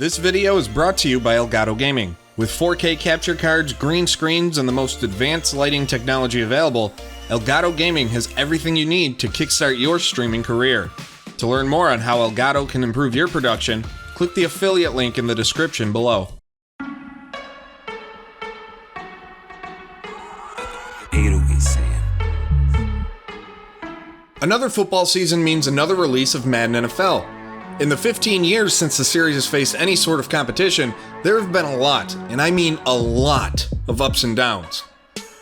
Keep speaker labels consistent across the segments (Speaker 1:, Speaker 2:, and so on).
Speaker 1: This video is brought to you by Elgato Gaming. With 4K capture cards, green screens, and the most advanced lighting technology available, Elgato Gaming has everything you need to kickstart your streaming career. To learn more on how Elgato can improve your production, click the affiliate link in the description below. Another football season means another release of Madden NFL. In the 15 years since the series has faced any sort of competition, there have been a lot, and I mean a lot, of ups and downs.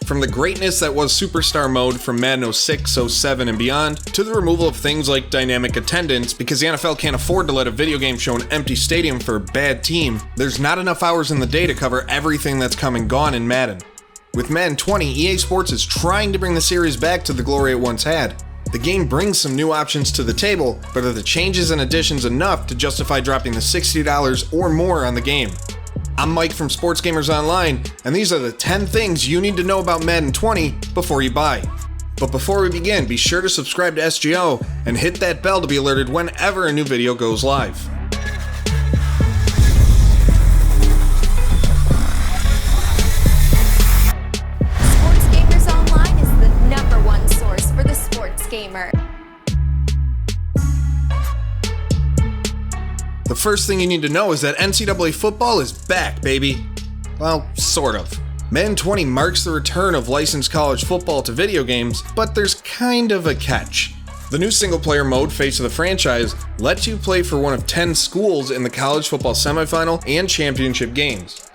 Speaker 1: From the greatness that was Superstar Mode from Madden 06, 07, and beyond, to the removal of things like dynamic attendance because the NFL can't afford to let a video game show an empty stadium for a bad team, there's not enough hours in the day to cover everything that's come and gone in Madden. With Madden 20, EA Sports is trying to bring the series back to the glory it once had. The game brings some new options to the table, but are the changes and additions enough to justify dropping the $60 or more on the game? I'm Mike from Sports Gamers Online, and these are the 10 things you need to know about Madden 20 before you buy. But before we begin, be sure to subscribe to SGO and hit that bell to be alerted whenever a new video goes live.
Speaker 2: Gamer.
Speaker 1: The first thing you need to know is that NCAA football is back, baby. Well, sort of. Madden 20 marks the return of licensed college football to video games, but there's kind of a catch. The new single-player mode, Face of the Franchise, lets you play for one of 10 schools in the college football semifinal and championship games.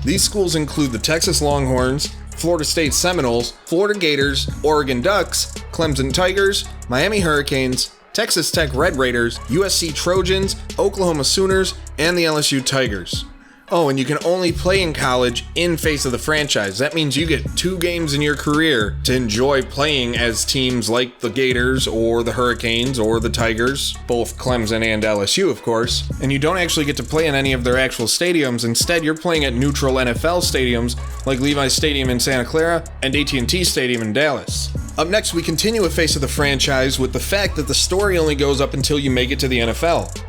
Speaker 1: These schools include the Texas Longhorns, Florida State Seminoles, Florida Gators, Oregon Ducks, Clemson Tigers, Miami Hurricanes, Texas Tech Red Raiders, USC Trojans, Oklahoma Sooners, and the LSU Tigers. Oh, and you can only play in college in Face of the Franchise. That means you get 2 games in your career to enjoy playing as teams like the Gators or the Hurricanes or the Tigers, both Clemson and LSU, of course. And you don't actually get to play in any of their actual stadiums. Instead, you're playing at neutral NFL stadiums like Levi's Stadium in Santa Clara and AT&T Stadium in Dallas. Up next, we continue with Face of the Franchise with the fact that the story only goes up until you make it to the NFL.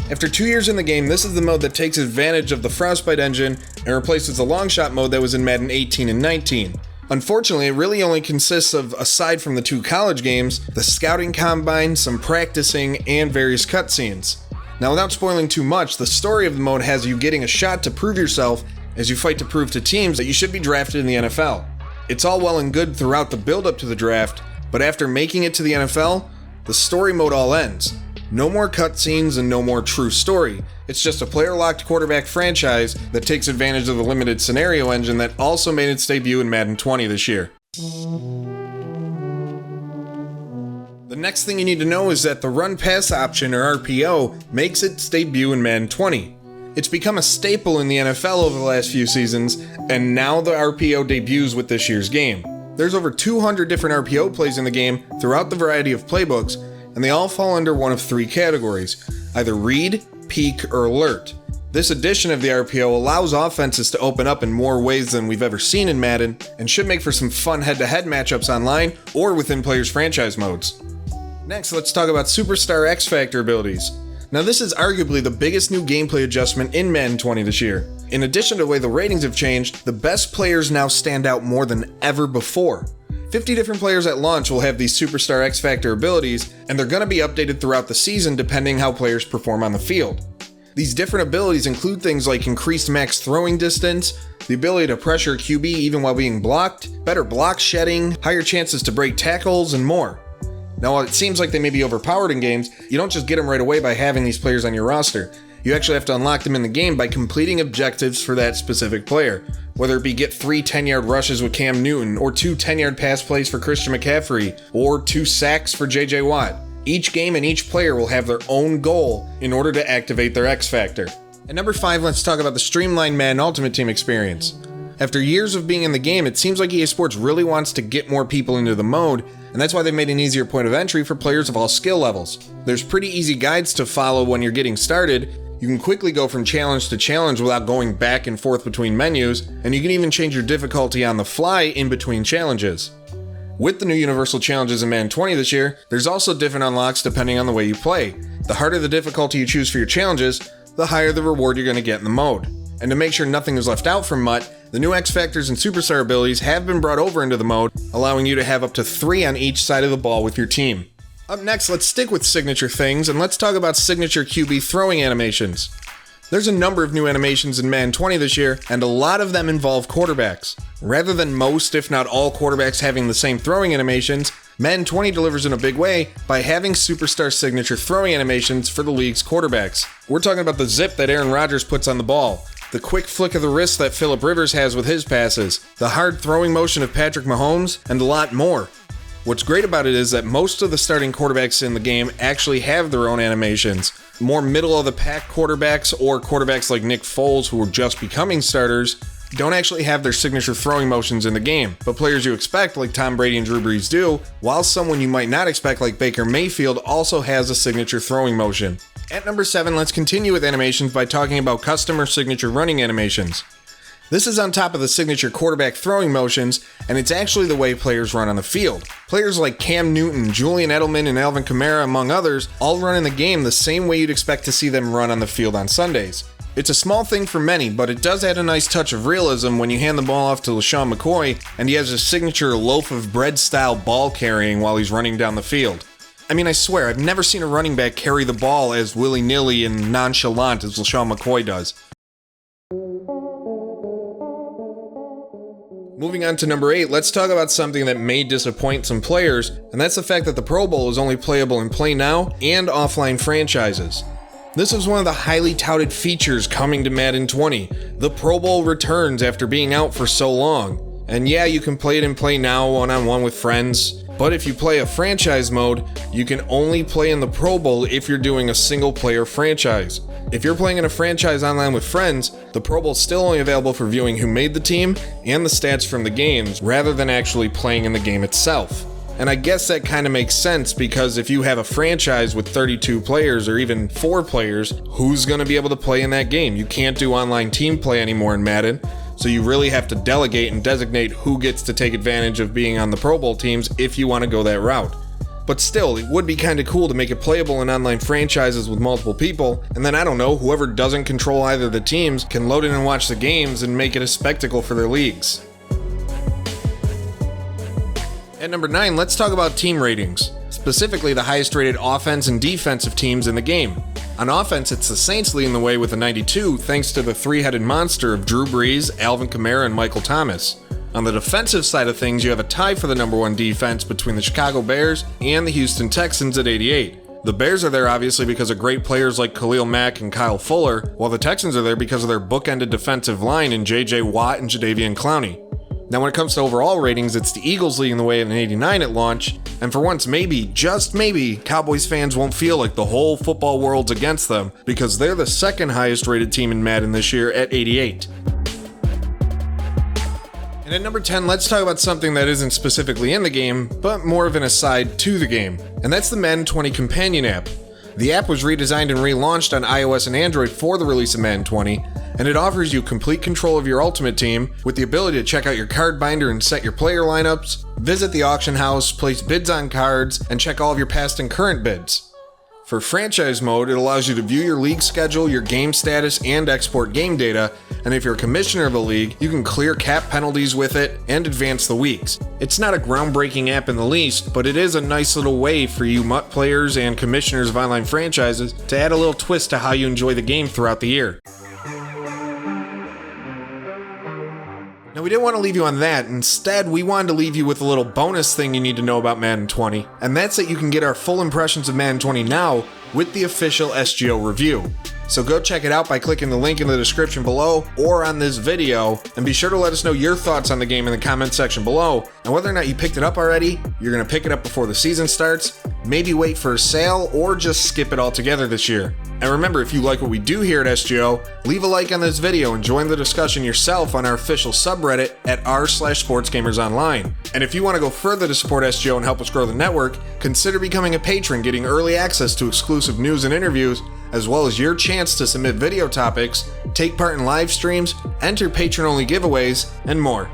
Speaker 1: After 2 years in the game, this is the mode that takes advantage of the Frostbite engine and replaces the long shot mode that was in Madden 18 and 19. Unfortunately, it really only consists of, aside from the 2 college games, the scouting combine, some practicing, and various cutscenes. Now, without spoiling too much, the story of the mode has you getting a shot to prove yourself as you fight to prove to teams that you should be drafted in the NFL. It's all well and good throughout the build-up to the draft, but after making it to the NFL, the story mode all ends. No more cutscenes and no more true story. It's just a player-locked quarterback franchise that takes advantage of the limited scenario engine that also made its debut in Madden 20 this year. The next thing you need to know is that the run-pass option, or RPO, makes its debut in Madden 20. It's become a staple in the NFL over the last few seasons, and now the RPO debuts with this year's game. There's over 200 different RPO plays in the game throughout the variety of playbooks, and they all fall under one of 3 categories, either read, peek, or alert. This edition of the RPO allows offenses to open up in more ways than we've ever seen in Madden, and should make for some fun head-to-head matchups online or within players' franchise modes. Next, let's talk about Superstar X Factor abilities. Now, this is arguably the biggest new gameplay adjustment in Madden 20 this year. In addition to the way the ratings have changed, the best players now stand out more than ever before. 50 different players at launch will have these Superstar X Factor abilities, and they're going to be updated throughout the season depending how players perform on the field. These different abilities include things like increased max throwing distance, the ability to pressure a QB even while being blocked, better block shedding, higher chances to break tackles, and more. Now, while it seems like they may be overpowered in games, you don't just get them right away by having these players on your roster. You actually have to unlock them in the game by completing objectives for that specific player, whether it be get 3 10-yard rushes with Cam Newton, or 2 10-yard pass plays for Christian McCaffrey, or 2 sacks for JJ Watt. Each game and each player will have their own goal in order to activate their X Factor. At number 5, let's talk about the streamlined Madden Ultimate Team experience. After years of being in the game, it seems like EA Sports really wants to get more people into the mode, and that's why they've made an easier point of entry for players of all skill levels. There's pretty easy guides to follow when you're getting started. You can quickly go from challenge to challenge without going back and forth between menus, and you can even change your difficulty on the fly in between challenges. With the new Universal Challenges in Madden 20 this year, there's also different unlocks depending on the way you play. The harder the difficulty you choose for your challenges, the higher the reward you're going to get in the mode. And to make sure nothing is left out from MUT, the new X Factors and Superstar abilities have been brought over into the mode, allowing you to have up to 3 on each side of the ball with your team. Up next, let's stick with signature things, and let's talk about signature QB throwing animations. There's a number of new animations in Madden 20 this year, and a lot of them involve quarterbacks. Rather than most, if not all, quarterbacks having the same throwing animations, Madden 20 delivers in a big way by having superstar signature throwing animations for the league's quarterbacks. We're talking about the zip that Aaron Rodgers puts on the ball, the quick flick of the wrist that Phillip Rivers has with his passes, the hard throwing motion of Patrick Mahomes, and a lot more. What's great about it is that most of the starting quarterbacks in the game actually have their own animations. More middle-of-the-pack quarterbacks or quarterbacks like Nick Foles, who are just becoming starters, don't actually have their signature throwing motions in the game, but players you expect like Tom Brady and Drew Brees do, while someone you might not expect like Baker Mayfield also has a signature throwing motion. At number 7, let's continue with animations by talking about customer signature running animations. This is on top of the signature quarterback throwing motions, and it's actually the way players run on the field. Players like Cam Newton, Julian Edelman, and Alvin Kamara, among others, all run in the game the same way you'd expect to see them run on the field on Sundays. It's a small thing for many, but it does add a nice touch of realism when you hand the ball off to LeSean McCoy, and he has a signature loaf of bread style ball carrying while he's running down the field. I mean, I swear, I've never seen a running back carry the ball as willy-nilly and nonchalant as LeSean McCoy does. Moving on to number 8, let's talk about something that may disappoint some players, and that's the fact that the Pro Bowl is only playable in Play Now and offline franchises. This is one of the highly touted features coming to Madden 20. The Pro Bowl returns after being out for so long. And yeah, you can play it in Play Now one-on-one with friends, but if you play a franchise mode, you can only play in the Pro Bowl if you're doing a single-player franchise. If you're playing in a franchise online with friends, the Pro Bowl is still only available for viewing who made the team and the stats from the games, rather than actually playing in the game itself. And I guess that kind of makes sense, because if you have a franchise with 32 players or even 4 players, who's going to be able to play in that game? You can't do online team play anymore in Madden, so you really have to delegate and designate who gets to take advantage of being on the Pro Bowl teams if you want to go that route. But still, it would be kind of cool to make it playable in online franchises with multiple people, and then I don't know, whoever doesn't control either of the teams can load in and watch the games and make it a spectacle for their leagues. At number 9, let's talk about team ratings, specifically the highest rated offense and defensive teams in the game. On offense, it's the Saints leading the way with a 92 thanks to the three-headed monster of Drew Brees, Alvin Kamara, and Michael Thomas. On the defensive side of things, you have a tie for the number 1 defense between the Chicago Bears and the Houston Texans at 88. The Bears are there obviously because of great players like Khalil Mack and Kyle Fuller, while the Texans are there because of their bookended defensive line in J.J. Watt and Jadeveon Clowney. Now when it comes to overall ratings, it's the Eagles leading the way at an 89 at launch, and for once maybe, just maybe, Cowboys fans won't feel like the whole football world's against them, because they're the second highest rated team in Madden this year at 88. And at number 10, let's talk about something that isn't specifically in the game, but more of an aside to the game, and that's the Madden 20 Companion app. The app was redesigned and relaunched on iOS and Android for the release of Madden 20, and it offers you complete control of your Ultimate Team with the ability to check out your card binder and set your player lineups, visit the auction house, place bids on cards, and check all of your past and current bids. For franchise mode, it allows you to view your league schedule, your game status, and export game data, and if you're a commissioner of a league, you can clear cap penalties with it and advance the weeks. It's not a groundbreaking app in the least, but it is a nice little way for you MUT players and commissioners of online franchises to add a little twist to how you enjoy the game throughout the year. Now, we didn't want to leave you on that. Instead, we wanted to leave you with a little bonus thing you need to know about Madden 20, and that's that you can get our full impressions of Madden 20 now with the official SGO review. So go check it out by clicking the link in the description below or on this video, and be sure to let us know your thoughts on the game in the comment section below, and whether or not you picked it up already, you're going to pick it up before the season starts, maybe wait for a sale, or just skip it altogether this year. And remember, if you like what we do here at SGO, leave a like on this video and join the discussion yourself on our official subreddit at r/sportsgamersonline. And if you want to go further to support SGO and help us grow the network, consider becoming a patron, getting early access to exclusive news and interviews, as well as your chance to submit video topics, take part in live streams, enter patron-only giveaways, and more.